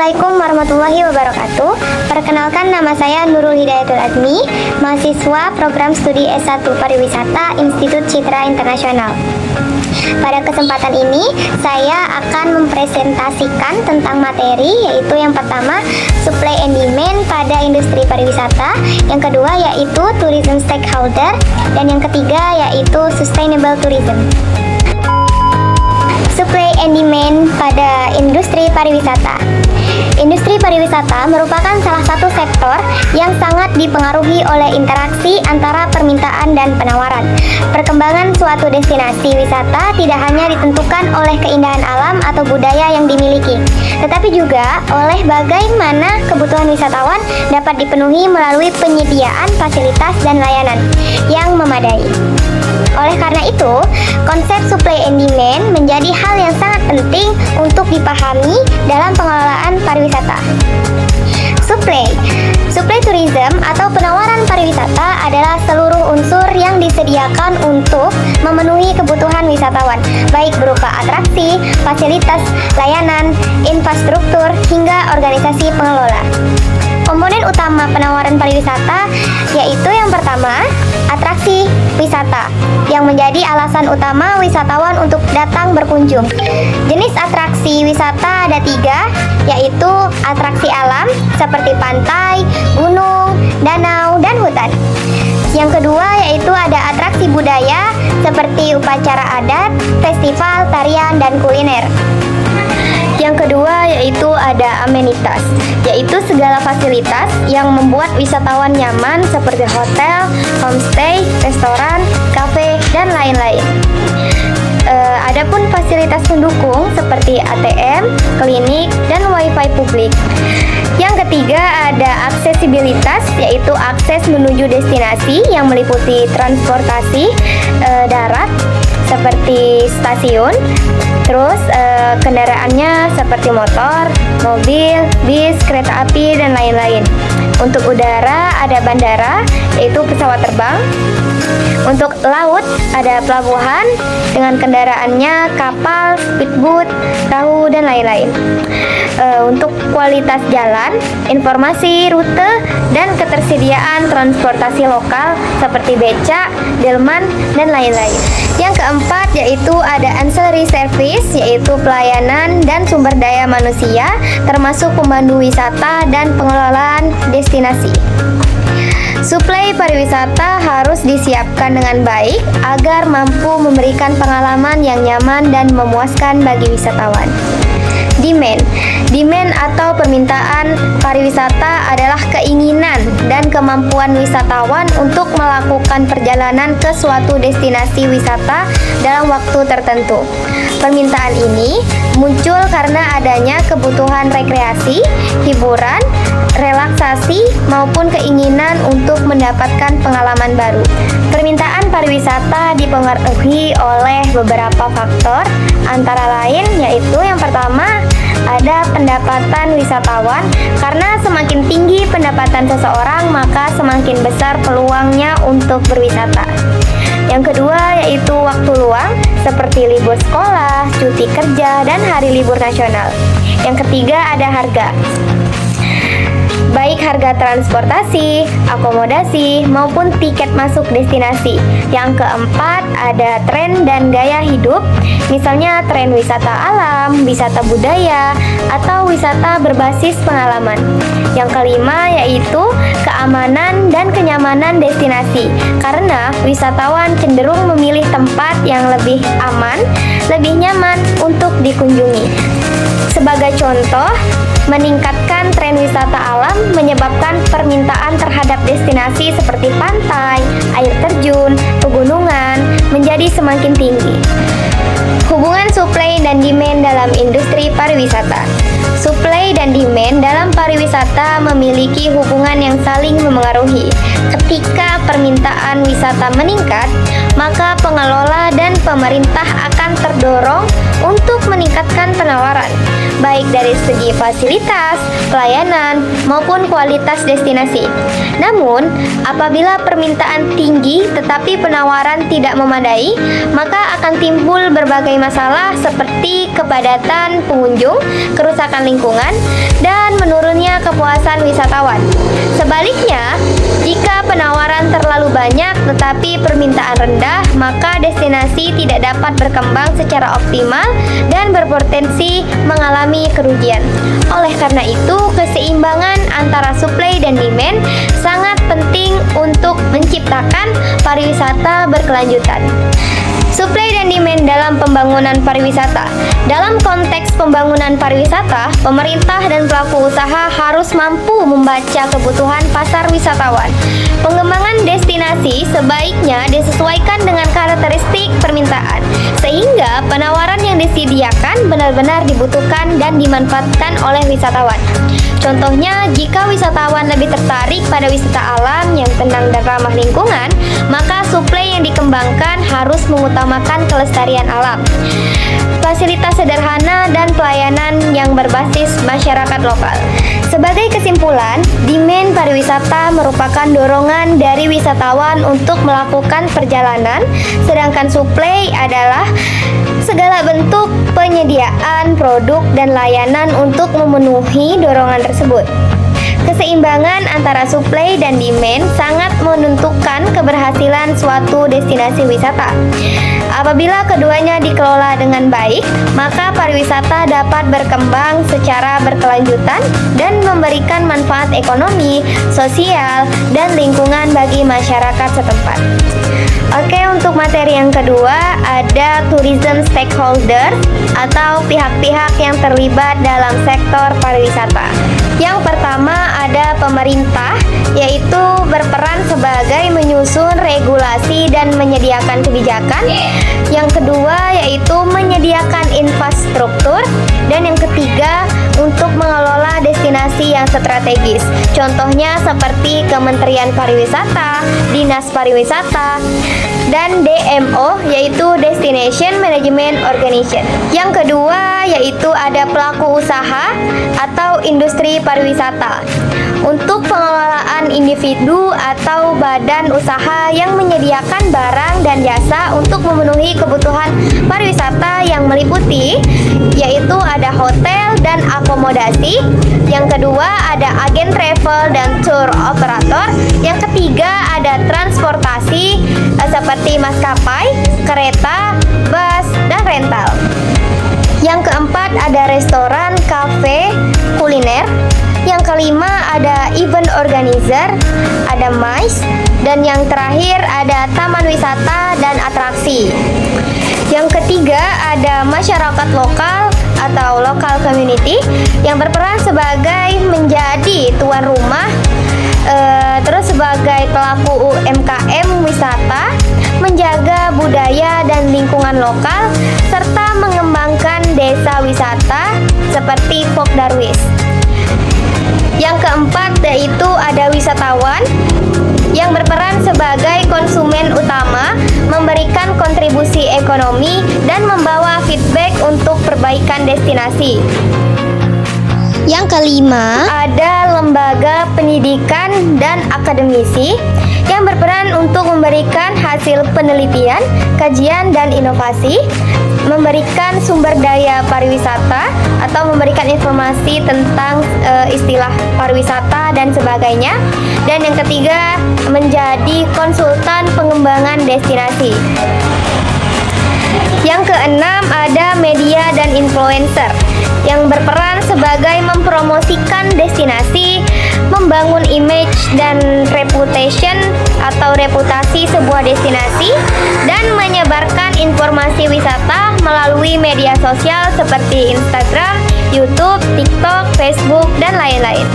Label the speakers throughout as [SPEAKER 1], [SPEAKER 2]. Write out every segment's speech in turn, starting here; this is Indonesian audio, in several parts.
[SPEAKER 1] Assalamualaikum warahmatullahi wabarakatuh. Perkenalkan, nama saya Nurul Hidayatul Admi, mahasiswa program studi S1 Pariwisata Institut Citra Internasional. Pada kesempatan ini, saya akan mempresentasikan tentang materi, yaitu yang pertama, supply and demand pada industri pariwisata, yang kedua yaitu tourism stakeholder, dan yang ketiga yaitu sustainable tourism. Supply and demand pada industri pariwisata. Industri pariwisata merupakan salah satu sektor yang sangat dipengaruhi oleh interaksi antara permintaan dan penawaran. Perkembangan suatu destinasi wisata tidak hanya ditentukan oleh keindahan alam atau budaya yang dimiliki, tetapi juga oleh bagaimana kebutuhan wisatawan dapat dipenuhi melalui penyediaan fasilitas dan layanan yang memadai. Oleh karena itu, konsep supply and demand menjadi hal yang sangat penting untuk dipahami dalam pengelolaan pariwisata. Supply tourism atau penawaran pariwisata adalah seluruh unsur yang disediakan untuk memenuhi kebutuhan wisatawan, baik berupa atraksi, fasilitas, layanan, infrastruktur, hingga organisasi pengelola. Komponen utama penawaran pariwisata yaitu yang pertama, atraksi wisata, yang menjadi alasan utama wisatawan untuk datang berkunjung. Jenis atraksi wisata ada 3, yaitu atraksi alam seperti pantai, gunung, danau, dan hutan. Yang kedua yaitu ada atraksi budaya seperti upacara adat, festival, tarian, dan kuliner. Yang kedua yaitu ada amenitas, yaitu segala fasilitas yang membuat wisatawan nyaman seperti hotel, homestay, restoran, kafe, dan lain-lain. Adapun fasilitas pendukung seperti ATM, klinik, dan wifi publik. Yang ketiga ada aksesibilitas, yaitu akses menuju destinasi yang meliputi transportasi darat seperti stasiun, terus kendaraannya seperti motor, mobil, bis, kereta api, dan lain-lain. Untuk udara ada bandara, yaitu pesawat terbang. Untuk laut ada pelabuhan dengan kendaraannya kapal, speedboat, perahu, dan lain-lain. Untuk kualitas jalan, informasi rute, dan ketersediaan transportasi lokal seperti becak, delman, dan lain-lain. Yang keempat yaitu ada ancillary service, yaitu pelayanan dan sumber daya manusia, termasuk pemandu wisata dan pengelolaan destinasi. Suplai pariwisata harus disiapkan dengan baik agar mampu memberikan pengalaman yang nyaman dan memuaskan bagi wisatawan. Demand atau permintaan pariwisata adalah keinginan dan kemampuan wisatawan untuk melakukan perjalanan ke suatu destinasi wisata dalam waktu tertentu. Permintaan ini muncul karena adanya kebutuhan rekreasi, hiburan, relaksasi, maupun keinginan untuk mendapatkan pengalaman baru. Permintaan pariwisata dipengaruhi oleh beberapa faktor, antara lain yaitu yang pertama ada pendapatan wisatawan, karena semakin tinggi pendapatan seseorang maka semakin besar peluangnya untuk berwisata. Yang kedua yaitu waktu luang seperti libur sekolah, cuti kerja, dan hari libur nasional. Yang ketiga ada harga, baik harga transportasi, akomodasi, maupun tiket masuk destinasi. Yang keempat ada tren dan gaya hidup, misalnya tren wisata alam, wisata budaya, atau wisata berbasis pengalaman. Yang kelima yaitu keamanan dan kenyamanan destinasi, karena wisatawan cenderung memilih tempat yang lebih aman, lebih nyaman untuk dikunjungi. Sebagai contoh, meningkatkan tren wisata alam menyebabkan permintaan terhadap destinasi seperti pantai, air terjun, pegunungan menjadi semakin tinggi. Hubungan supply dan demand dalam industri pariwisata. Supply dan demand dalam pariwisata memiliki hubungan yang saling memengaruhi. Ketika permintaan wisata meningkat, maka pengelola dan pemerintah akan terdorong untuk meningkatkan penawaran, baik dari segi fasilitas, pelayanan, maupun kualitas destinasi. Namun, apabila permintaan tinggi tetapi penawaran tidak memadai, maka akan timbul berbagai masalah seperti kepadatan pengunjung, kerusakan lingkungan, dan menurunnya kepuasan wisatawan. Sebaliknya, jika penawaran terlalu banyak tetapi permintaan rendah, maka destinasi tidak dapat berkembang secara optimal dan berpotensi mengalami kerugian. Oleh karena itu, keseimbangan antara supply dan demand sangat penting untuk menciptakan pariwisata berkelanjutan. Supply dan demand dalam pembangunan pariwisata. Dalam konteks pembangunan pariwisata, pemerintah dan pelaku usaha harus mampu membaca kebutuhan pasar wisatawan. Pengembangan destinasi sebaiknya disesuaikan dengan karakteristik permintaan, sehingga penawaran yang disediakan benar-benar dibutuhkan dan dimanfaatkan oleh wisatawan. Contohnya, jika wisatawan lebih tertarik pada wisata alam yang tenang dan ramah lingkungan, maka suplai yang dikembangkan harus mengutamakan kelestarian alam, fasilitas sederhana, dan pelayanan yang berbasis masyarakat lokal. Sebagai kesimpulan, demand pariwisata merupakan dorongan dari wisatawan untuk melakukan perjalanan, sedangkan suplai adalah segala bentuk penyediaan produk dan layanan untuk memenuhi dorongan tersebut. Keseimbangan antara suplai dan demand sangat menentukan keberhasilan suatu destinasi wisata. Apabila keduanya dikelola dengan baik, maka pariwisata dapat berkembang secara berkelanjutan dan memberikan manfaat ekonomi, sosial, dan lingkungan bagi masyarakat setempat. Oke, untuk materi yang kedua ada tourism stakeholder atau pihak-pihak yang terlibat dalam sektor pariwisata. Yang pertama ada pemerintah, yaitu berperan sebagai menyusun regulasi dan menyediakan kebijakan. Yang kedua yaitu menyediakan infrastruktur, dan yang ketiga untuk mengelola destinasi yang strategis. Contohnya seperti Kementerian Pariwisata, Dinas Pariwisata, dan DMO yaitu Destination Management Organization. Yang kedua yaitu ada pelaku usaha atau industri pariwisata. Untuk pengelolaan individu atau badan usaha yang menyediakan barang dan jasa untuk memenuhi kebutuhan pariwisata yang meliputi yaitu ada hotel dan akomodasi. Yang kedua ada agen travel dan tour operator. Yang ketiga ada transportasi seperti maskapai, kereta, bus, dan rental. Yang keempat ada restoran, kafe, kuliner. Yang kelima ada event organizer, ada MICE, dan yang terakhir ada taman wisata dan atraksi. Yang ketiga ada masyarakat lokal atau local community yang berperan sebagai menjadi tuan rumah, terus sebagai pelaku UMKM wisata, menjaga budaya dan lingkungan lokal, serta mengembangkan desa wisata seperti Pok Darwis. Yang keempat yaitu ada wisatawan yang berperan sebagai konsumen utama, memberikan kontribusi ekonomi dan membawa feedback untuk perbaikan destinasi. Yang kelima ada lembaga pendidikan dan akademisi yang berperan untuk memberikan hasil penelitian, kajian, dan inovasi, memberikan sumber daya pariwisata atau memberikan informasi tentang istilah pariwisata dan sebagainya. Dan yang ketiga menjadi konsultan pengembangan destinasi. Yang keenam ada media dan influencer yang berperan sebagai mempromosikan destinasi, membangun image dan reputation atau reputasi sebuah destinasi, dan menyebarkan informasi wisata melalui media sosial seperti Instagram, YouTube, TikTok, Facebook, dan lain-lain.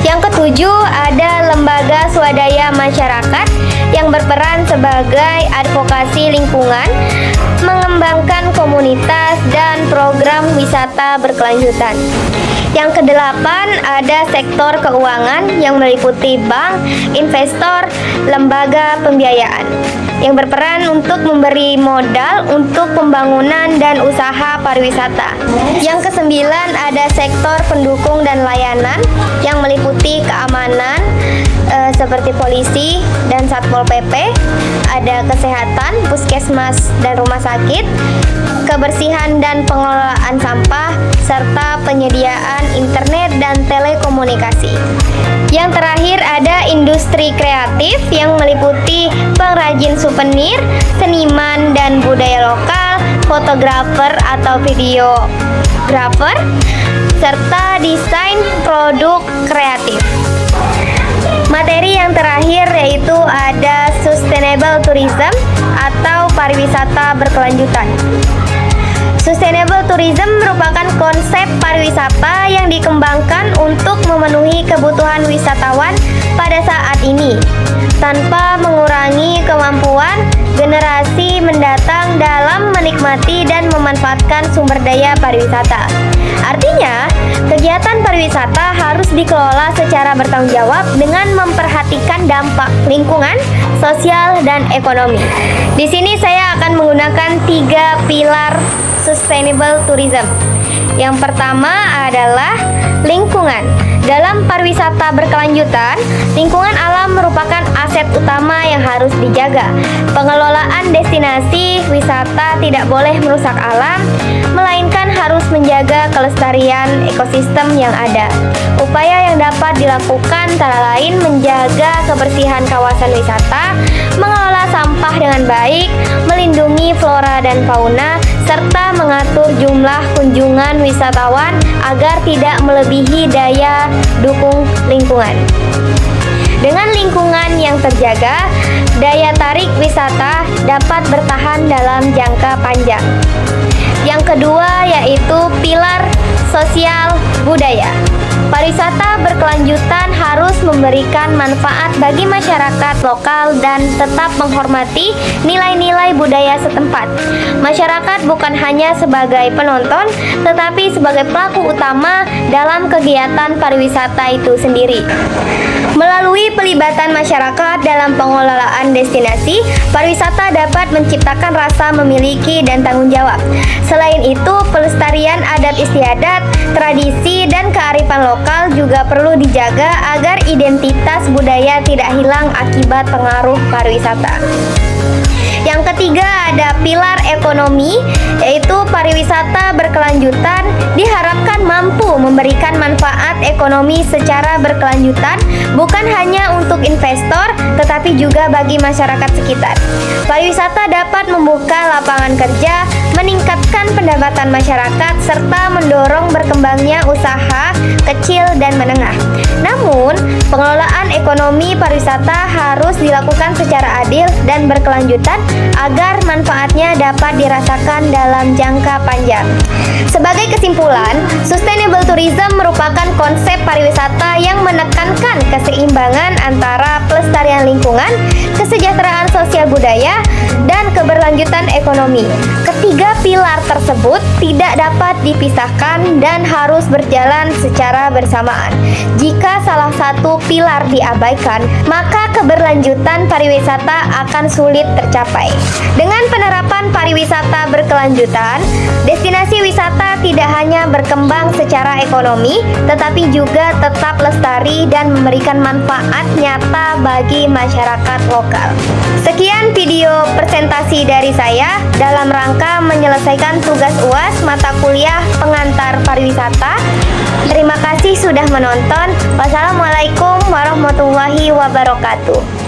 [SPEAKER 1] Yang ketujuh ada lembaga swadaya masyarakat yang berperan sebagai advokasi lingkungan, mengembangkan komunitas dan program wisata berkelanjutan. Yang kedelapan, ada sektor keuangan yang meliputi bank, investor, lembaga pembiayaan yang berperan untuk memberi modal untuk pembangunan dan usaha pariwisata. Yang kesembilan, ada sektor pendukung dan layanan yang meliputi keamanan seperti polisi dan Satpol PP, ada kesehatan, puskesmas dan rumah sakit, kebersihan dan pengelolaan sampah, serta penyediaan internet dan telekomunikasi. Yang terakhir, ada industri kreatif yang meliputi pengrajin souvenir, seniman dan budaya lokal, fotografer atau videografer, serta desain produk kreatif. Materi yang terakhir yaitu ada sustainable tourism atau pariwisata berkelanjutan. Sustainable tourism merupakan konsep pariwisata yang dikembangkan untuk memenuhi kebutuhan wisatawan pada saat ini, tanpa mengurangi kemampuan generasi mendatang dalam menikmati dan memanfaatkan sumber daya pariwisata. Artinya, kegiatan pariwisata harus dikelola secara bertanggung jawab dengan memperhatikan dampak lingkungan, sosial, dan ekonomi. Di sini saya akan menggunakan 3 pilar sustainable tourism. Yang pertama adalah lingkungan. Dalam pariwisata berkelanjutan, lingkungan alam merupakan aset utama yang harus dijaga. Pengelolaan destinasi wisata tidak boleh merusak alam, melainkan harus menjaga kelestarian ekosistem yang ada. Upaya yang dapat dilakukan antara lain menjaga kebersihan kawasan wisata, mengelola sampah dengan baik, melindungi flora dan fauna, serta mengatur jumlah kunjungan wisatawan agar tidak melebihi daya dukung lingkungan. Dengan lingkungan yang terjaga, daya tarik wisata dapat bertahan dalam jangka panjang. Yang kedua yaitu pilar sosial budaya. Pariwisata berkelanjutan harus memberikan manfaat bagi masyarakat lokal dan tetap menghormati nilai-nilai budaya setempat. Masyarakat bukan hanya sebagai penonton, tetapi sebagai pelaku utama dalam kegiatan pariwisata itu sendiri. Melalui pelibatan masyarakat dalam pengelolaan destinasi, pariwisata dapat menciptakan rasa memiliki dan tanggung jawab. Selain itu, pelestarian adat istiadat, tradisi, dan kearifan lokal juga perlu dijaga agar identitas budaya tidak hilang akibat pengaruh pariwisata. Yang ketiga ada pilar ekonomi, yaitu pariwisata berkelanjutan diharapkan mampu memberikan manfaat ekonomi secara berkelanjutan bukan hanya untuk investor tetapi juga bagi masyarakat sekitar. Pariwisata dapat membuka lapangan kerja, meningkatkan pendapatan masyarakat serta mendorong berkembangnya usaha kecil dan menengah. Namun, pengelolaan ekonomi pariwisata harus dilakukan secara adil dan berkelanjutan agar manfaatnya dapat dirasakan dalam jangka panjang. Sebagai kesimpulan, sustainable tourism merupakan konsep pariwisata yang menekankan keseimbangan antara pelestarian lingkungan, kesejahteraan sosial budaya, dan keberlanjutan ekonomi. Ketiga pilar tersebut tidak dapat dipisahkan dan harus berjalan secara bersamaan. Jika salah satu pilar diabaikan, maka keberlanjutan pariwisata akan sulit tercapai. Dengan penerapan pariwisata berkelanjutan, destinasi wisata tidak hanya berkembang secara ekonomi, tetapi juga tetap lestari dan memberikan manfaat nyata bagi masyarakat lokal. Sekian video presentasi dari saya dalam rangka menyelesaikan tugas UAS mata kuliah pengantar pariwisata. Terima kasih sudah menonton. Wassalamualaikum warahmatullahi wabarakatuh.